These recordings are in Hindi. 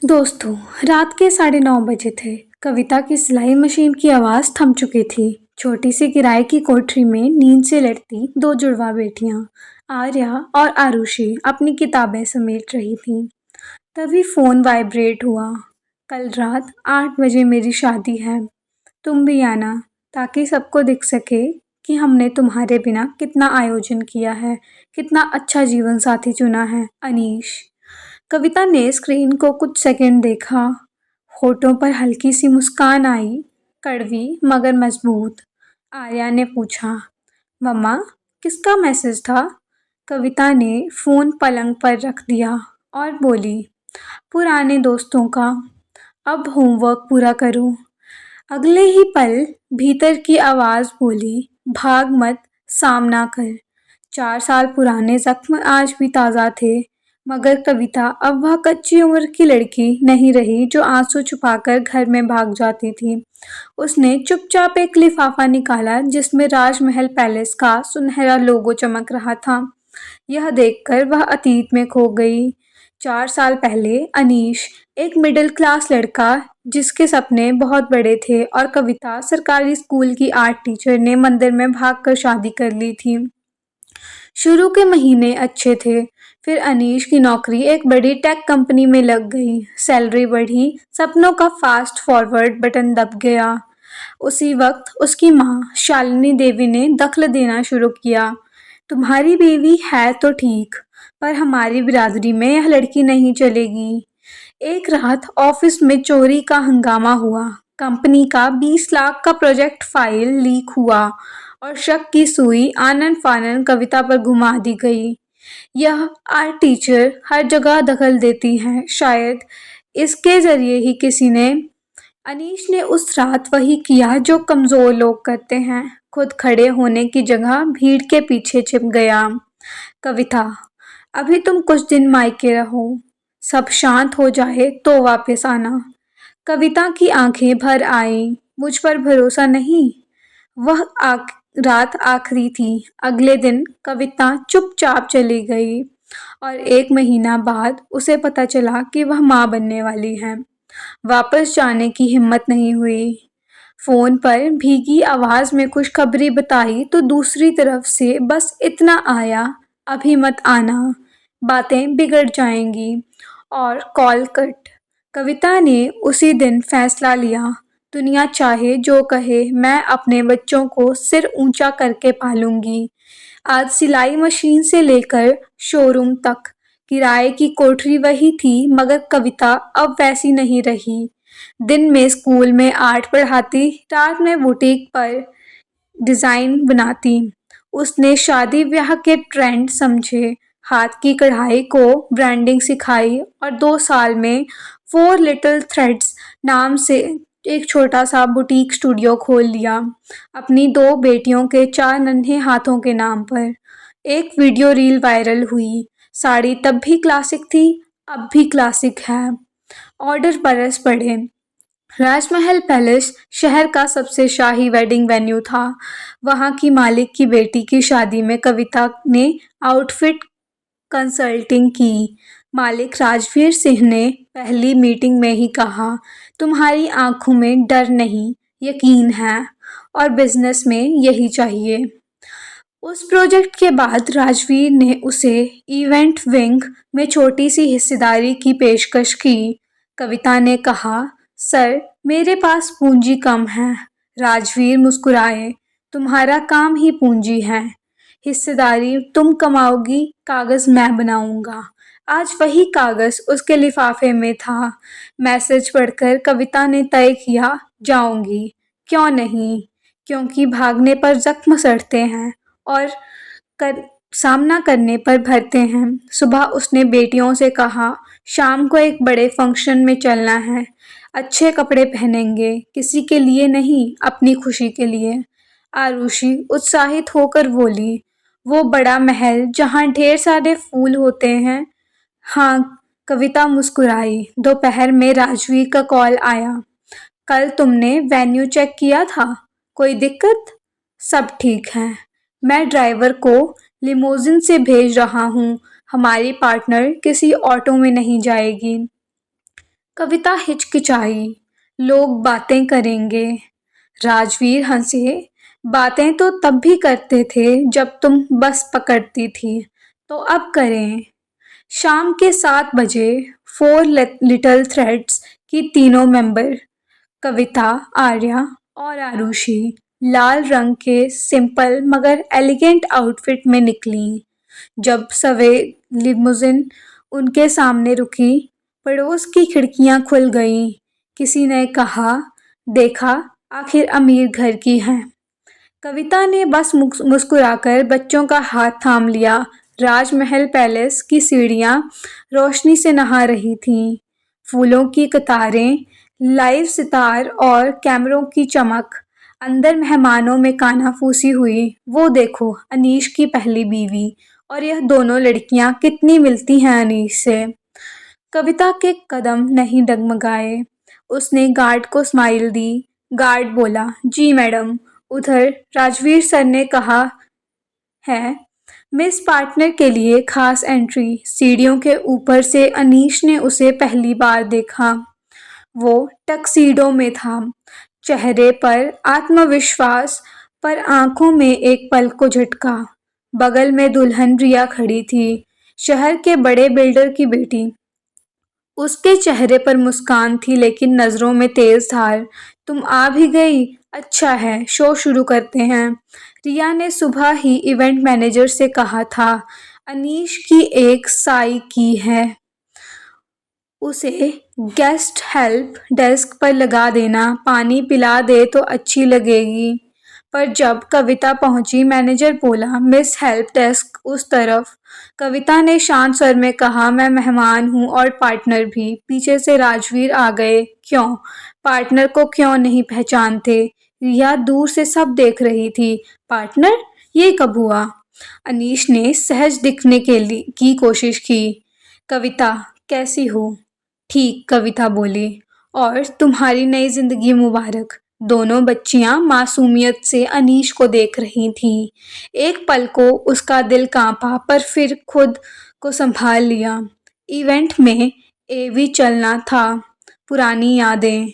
दोस्तों, रात के 9:30 थे। कविता की सिलाई मशीन की आवाज़ थम चुकी थी। छोटी सी किराए की कोठरी में नींद से लड़ती दो जुड़वा बेटियां, आर्या और आरुषि, अपनी किताबें समेट रही थीं। तभी फ़ोन वाइब्रेट हुआ। कल रात 8 बजे मेरी शादी है। तुम भी आना, ताकि सबको दिख सके कि हमने तुम्हारे बिना कितना आयोजन किया है, कितना अच्छा जीवन साथी चुना है। अनीश। कविता ने स्क्रीन को कुछ सेकंड देखा। होठों पर हल्की सी मुस्कान आई, कड़वी मगर मजबूत। आर्या ने पूछा, मम्मा, किसका मैसेज था? कविता ने फ़ोन पलंग पर रख दिया और बोली, पुराने दोस्तों का। अब होमवर्क पूरा करो। अगले ही पल भीतर की आवाज़ बोली, भाग मत, सामना कर। 4 साल पुराने जख्म आज भी ताज़ा थे, मगर कविता अब वह कच्ची उम्र की लड़की नहीं रही जो आंसू छुपाकर घर में भाग जाती थी। उसने चुपचाप एक लिफाफा निकाला जिसमें राजमहल पैलेस का सुनहरा लोगो चमक रहा था। यह देखकर वह अतीत में खो गई। 4 साल पहले अनीश, एक मिडिल क्लास लड़का जिसके सपने बहुत बड़े थे, और कविता, सरकारी स्कूल की आर्ट टीचर ने मंदिर में भागकर शादी कर ली थी। शुरू के महीने अच्छे थे, फिर अनीश की नौकरी एक बड़ी टेक कंपनी में लग गई। सैलरी बढ़ी, सपनों का फास्ट फॉरवर्ड बटन दब गया। उसी वक्त उसकी माँ शालिनी देवी ने दखल देना शुरू किया। तुम्हारी बीवी है तो ठीक, पर हमारी बिरादरी में यह लड़की नहीं चलेगी। एक रात ऑफिस में चोरी का हंगामा हुआ। कंपनी का 20 लाख का प्रोजेक्ट फाइल लीक हुआ और शक की सुई आनन फानन कविता पर घुमा दी गई। यह आर्ट टीचर हर जगह दखल देती है, शायद इसके जरिए ही किसी ने। अनीश ने उस रात वही किया जो कमजोर लोग करते हैं, खुद खड़े होने की जगह भीड़ के पीछे छिप गया। कविता, अभी तुम कुछ दिन मायके रहो, सब शांत हो जाए तो वापस आना। कविता की आंखें भर आईं। मुझ पर भरोसा नहीं? वह रात आखिरी थी। अगले दिन कविता चुपचाप चली गई और 1 महीना बाद उसे पता चला कि वह माँ बनने वाली है। वापस जाने की हिम्मत नहीं हुई। फोन पर भीगी आवाज में खुशखबरी बताई तो दूसरी तरफ से बस इतना आया, अभी मत आना, बातें बिगड़ जाएंगी, और कॉल कट। कविता ने उसी दिन फैसला लिया, दुनिया चाहे जो कहे, मैं अपने बच्चों को सिर ऊंचा करके पालूंगी। आज सिलाई मशीन से लेकर शोरूम तक किराए की कोठरी वही थी, मगर कविता अब वैसी नहीं रही। दिन में स्कूल में आर्ट पढ़ाती, रात में बुटीक पर डिज़ाइन बनाती। उसने शादी ब्याह के ट्रेंड समझे, हाथ की कढ़ाई को ब्रांडिंग सिखाई, और 2 साल में 4 लिटिल थ्रेड्स नाम से एक छोटा सा बुटीक स्टूडियो खोल लिया, अपनी 2 बेटियों के 4 नन्हे हाथों के नाम पर। एक वीडियो रील वायरल हुई। साड़ी तब भी क्लासिक थी, अब भी क्लासिक है। ऑर्डर बरस पड़े। राजमहल पैलेस शहर का सबसे शाही वेडिंग वेन्यू था। वहाँ की मालिक की बेटी की शादी में कविता ने आउटफिट कंसल्टिंग की। मालिक राजवीर सिंह ने पहली मीटिंग में ही कहा, तुम्हारी आंखों में डर नहीं, यकीन है, और बिजनेस में यही चाहिए। उस प्रोजेक्ट के बाद राजवीर ने उसे इवेंट विंग में छोटी सी हिस्सेदारी की पेशकश की। कविता ने कहा, सर, मेरे पास पूंजी कम है। राजवीर मुस्कुराए, तुम्हारा काम ही पूंजी है। हिस्सेदारी तुम कमाओगी, कागज मैं बनाऊंगा। आज वही कागज उसके लिफाफे में था। मैसेज पढ़कर कविता ने तय किया, जाऊंगी। क्यों नहीं? क्योंकि भागने पर जख्म सड़ते हैं और कर सामना करने पर भरते हैं। सुबह उसने बेटियों से कहा, शाम को एक बड़े फंक्शन में चलना है। अच्छे कपड़े पहनेंगे, किसी के लिए नहीं, अपनी खुशी के लिए। आरुषि उत्साहित होकर बोली, वो बड़ा महल जहाँ ढेर सारे फूल होते हैं? हाँ। कविता मुस्कुराई। दोपहर में राजवीर का कॉल आया, कल तुमने वेन्यू चेक किया था, कोई दिक्कत? सब ठीक है, मैं ड्राइवर को लिमोजिन से भेज रहा हूँ, हमारी पार्टनर किसी ऑटो में नहीं जाएगी। कविता हिचकिचाई। लोग बातें करेंगे। राजवीर हंसे। बातें तो तब भी करते थे जब तुम बस पकड़ती थी, तो अब करें। शाम के 7 बजे फोर लिटिल थ्रेड्स की तीनों मेंबर कविता, आर्या और आरुषि लाल रंग के सिंपल मगर एलिगेंट आउटफिट में निकलीं। जब सवेर लिमुजिन उनके सामने रुकी, पड़ोस की खिड़कियां खुल गईं। किसी ने कहा, देखा, आखिर अमीर घर की हैं। कविता ने बस मुस्कुराकर बच्चों का हाथ थाम लिया। राजमहल पैलेस की सीढ़ियां रोशनी से नहा रही थीं। फूलों की कतारें, लाइव सितार और कैमरों की चमक। अंदर मेहमानों में कानाफूसी हुई। वो देखो, अनीश की पहली बीवी, और यह दोनों लड़कियां कितनी मिलती हैं अनीश से। कविता के कदम नहीं डगमगाए। उसने गार्ड को स्माइल दी। गार्ड बोला, जी मैडम। उधर राजवीर सर ने कहा है, मिस पार्टनर के लिए खास एंट्री। सीढ़ियों के ऊपर से अनीश ने उसे पहली बार देखा। वो टक्सीडो में था। चेहरे पर आत्मविश्वास, पर आंखों में एक पल को झटका। बगल में दुल्हन रिया खड़ी थी, शहर के बड़े बिल्डर की बेटी। उसके चेहरे पर मुस्कान थी, लेकिन नजरों में तेज धार। तुम आ भी गई, अच्छा है, शो शुरू करते हैं। रिया ने सुबह ही इवेंट मैनेजर से कहा था, अनीश की एक साई की है, उसे गेस्ट हेल्प डेस्क पर लगा देना, पानी पिला दे तो अच्छी लगेगी। पर जब कविता पहुंची, मैनेजर बोला, मिस हेल्प डेस्क उस तरफ। कविता ने शांत स्वर में कहा, मैं मेहमान हूं और पार्टनर भी। पीछे से राजवीर आ गए। क्यों? पार्टनर को क्यों नहीं पहचानते? रिया दूर से सब देख रही थी। पार्टनर? ये कब हुआ? अनीश ने सहज दिखने की कोशिश की। कविता, कैसी हो? ठीक, कविता बोली। और तुम्हारी नई जिंदगी मुबारक। दोनों बच्चियां मासूमियत से अनीश को देख रही थीं। एक पल को उसका दिल कांपा, पर फिर खुद को संभाल लिया। इवेंट में एवी चलना था, पुरानी यादें।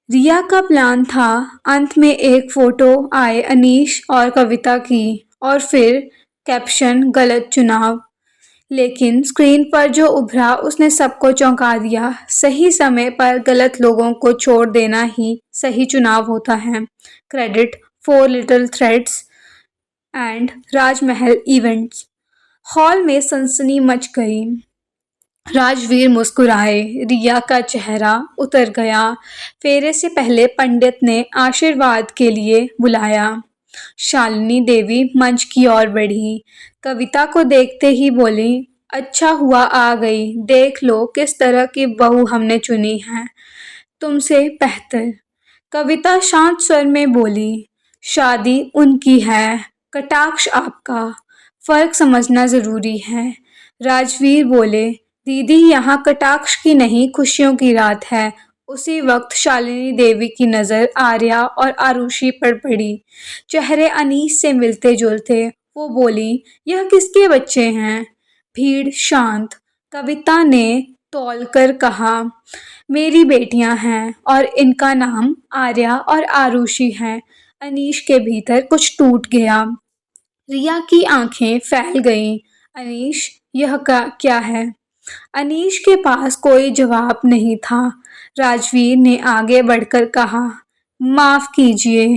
रिया का प्लान था अंत में एक फोटो आए अनीश और कविता की, और फिर कैप्शन, गलत चुनाव। लेकिन स्क्रीन पर जो उभरा उसने सबको चौंका दिया। सही समय पर गलत लोगों को छोड़ देना ही सही चुनाव होता है। Credit, four little threads and Rajmahal events. Hall में सनसनी मच गई। राजवीर मुस्कुराए। रिया का चेहरा उतर गया। फेरे से पहले पंडित ने आशीर्वाद के लिए बुलाया। शालिनी देवी मंच की ओर बढ़ी। कविता को देखते ही बोली, अच्छा हुआ आ गई। देख लो किस तरह की बहू हमने चुनी है, तुमसे बेहतर। कविता शांत स्वर में बोली, शादी उनकी है, कटाक्ष आपका। फर्क समझना जरूरी है। राजवीर बोले, दीदी यहाँ कटाक्ष की नहीं, खुशियों की रात है। उसी वक्त शालिनी देवी की नजर आर्या और आरुषि पर पड़ी। चेहरे अनीस से मिलते जुलते। वो बोली, यह किसके बच्चे हैं? भीड़ शांत। कविता ने तौलकर कहा, मेरी बेटियां हैं और इनका नाम आर्या और आरुषि है। अनीश के भीतर कुछ टूट गया। रिया की आंखें फैल गईं। अनीश, यह क्या है? अनीश के पास कोई जवाब नहीं था। राजवीर ने आगे बढ़कर कहा, माफ कीजिए,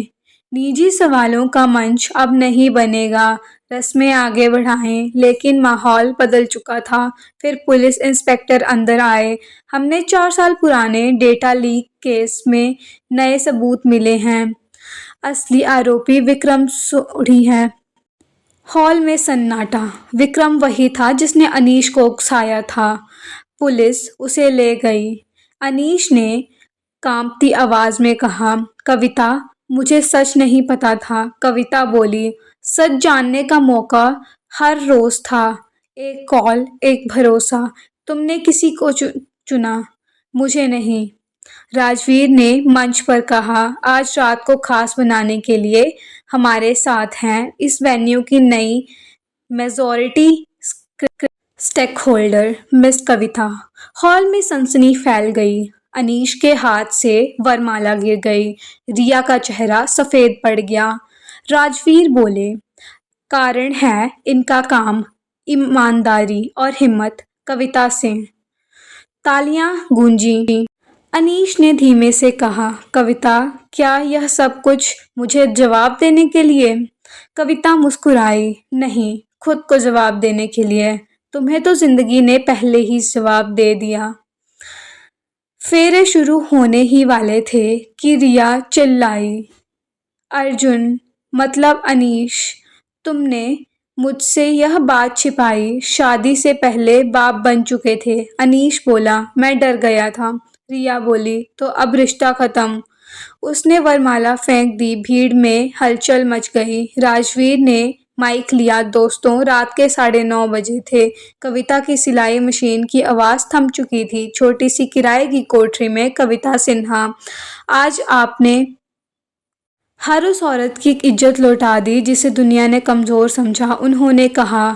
निजी सवालों का मंच अब नहीं बनेगा। रस्में आगे बढ़ाएं। लेकिन माहौल बदल चुका था। फिर पुलिस इंस्पेक्टर अंदर आए। हमने 4 साल पुराने डेटा लीक केस में नए सबूत मिले हैं। असली आरोपी विक्रम सोढ़ी है। हॉल में सन्नाटा। विक्रम वही था जिसने अनीश को उकसाया था। पुलिस उसे ले गई। अनीश ने कांपती आवाज में कहा, कविता, मुझे सच नहीं पता था। कविता बोली, सच जानने का मौका हर रोज था। एक कॉल, एक भरोसा। तुमने किसी को चुना, मुझे नहीं। राजवीर ने मंच पर कहा, आज रात को खास बनाने के लिए हमारे साथ हैं इस वेन्यू की नई मेजॉरिटी स्टेक होल्डर, मिस कविता। हॉल में सनसनी फैल गई। अनीश के हाथ से वरमाला गिर गई। रिया का चेहरा सफेद पड़ गया। राजवीर बोले, कारण है इनका काम, ईमानदारी और हिम्मत। कविता सिंह। तालियां गूंजी। अनीश ने धीमे से कहा, कविता, क्या यह सब कुछ मुझे जवाब देने के लिए? कविता मुस्कुराई, नहीं, खुद को जवाब देने के लिए। तुम्हें तो जिंदगी ने पहले ही जवाब दे दिया। फेरे शुरू होने ही वाले थे कि रिया चिल्लाई, अर्जुन, मतलब अनीश, तुमने मुझसे यह बात छिपाई। शादी से पहले बाप बन चुके थे। अनीश बोला, मैं डर गया था। रिया बोली, तो अब रिश्ता खत्म। उसने वरमाला फेंक दी। भीड़ में हलचल मच गई। राजवीर ने माइक लिया, दोस्तों, रात के 9:30 बजे थे। कविता की सिलाई मशीन की आवाज़ थम चुकी थी। छोटी सी किराए की कोठरी में कविता सिन्हा। आज आपने हर उस औरत की इज्जत लौटा दी जिसे दुनिया ने कमज़ोर समझा। उन्होंने कहा,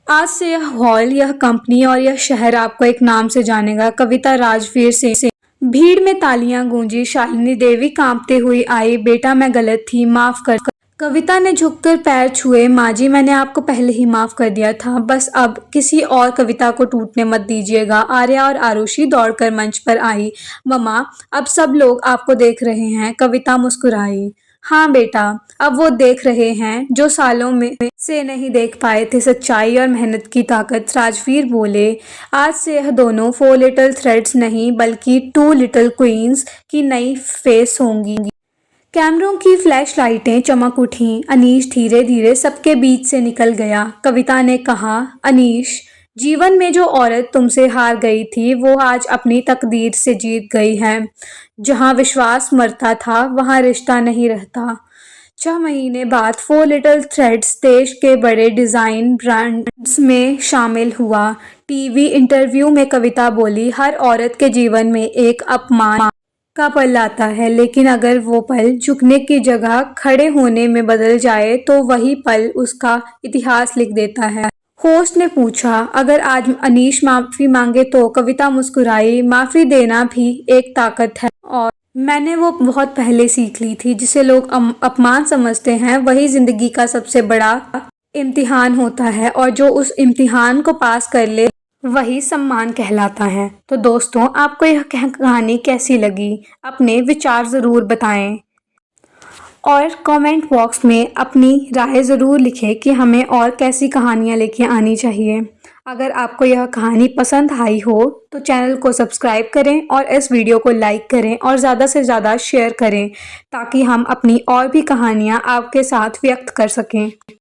आज से यह हॉल, यह कंपनी और यह शहर आपको एक नाम से जानेगा, कविता राजवीर सिंह। भीड़ में तालियां गूंजी। शालिनी देवी कांपते हुई आई, बेटा मैं गलत थी, माफ कर। कविता ने झुककर पैर छुए, माँ जी, मैंने आपको पहले ही माफ कर दिया था, बस अब किसी और कविता को टूटने मत दीजिएगा। आर्या और आरुषि दौड़कर मंच पर आई। मम्मा, अब सब लोग आपको देख रहे हैं। कविता मुस्कुराई, हाँ बेटा, अब वो देख रहे हैं जो सालों में से नहीं देख पाए थे, सच्चाई और मेहनत की ताकत। राजवीर बोले, आज से यह दोनों 4 लिटिल थ्रेड्स नहीं बल्कि 2 लिटिल क्वींस की नई फेस होंगी। कैमरों की फ्लैश लाइटें चमक उठीं। अनीश धीरे धीरे सबके बीच से निकल गया। कविता ने कहा, अनीश, जीवन में जो औरत तुमसे हार गई थी वो आज अपनी तकदीर से जीत गई है। जहां विश्वास मरता था वहां रिश्ता नहीं रहता। 6 महीने बाद 4 लिटिल थ्रेड्स देश के बड़े डिज़ाइन ब्रांड्स में शामिल हुआ। टीवी इंटरव्यू में कविता बोली, हर औरत के जीवन में एक अपमान का पल आता है, लेकिन अगर वो पल झुकने की जगह खड़े होने में बदल जाए तो वही पल उसका इतिहास लिख देता है। होस्ट ने पूछा, अगर आज अनीश माफी मांगे तो? कविता मुस्कुराई, माफी देना भी एक ताकत है और मैंने वो बहुत पहले सीख ली थी। जिसे लोग अपमान समझते हैं वही जिंदगी का सबसे बड़ा इम्तिहान होता है, और जो उस इम्तिहान को पास कर ले वही सम्मान कहलाता है। तो दोस्तों, आपको यह कहानी कैसी लगी? अपने विचार ज़रूर बताएं और कमेंट बॉक्स में अपनी राय ज़रूर लिखें कि हमें और कैसी कहानियाँ लेके आनी चाहिए। अगर आपको यह कहानी पसंद आई हो तो चैनल को सब्सक्राइब करें और इस वीडियो को लाइक करें और ज़्यादा से ज़्यादा शेयर करें ताकि हम अपनी और भी कहानियाँ आपके साथ व्यक्त कर सकें।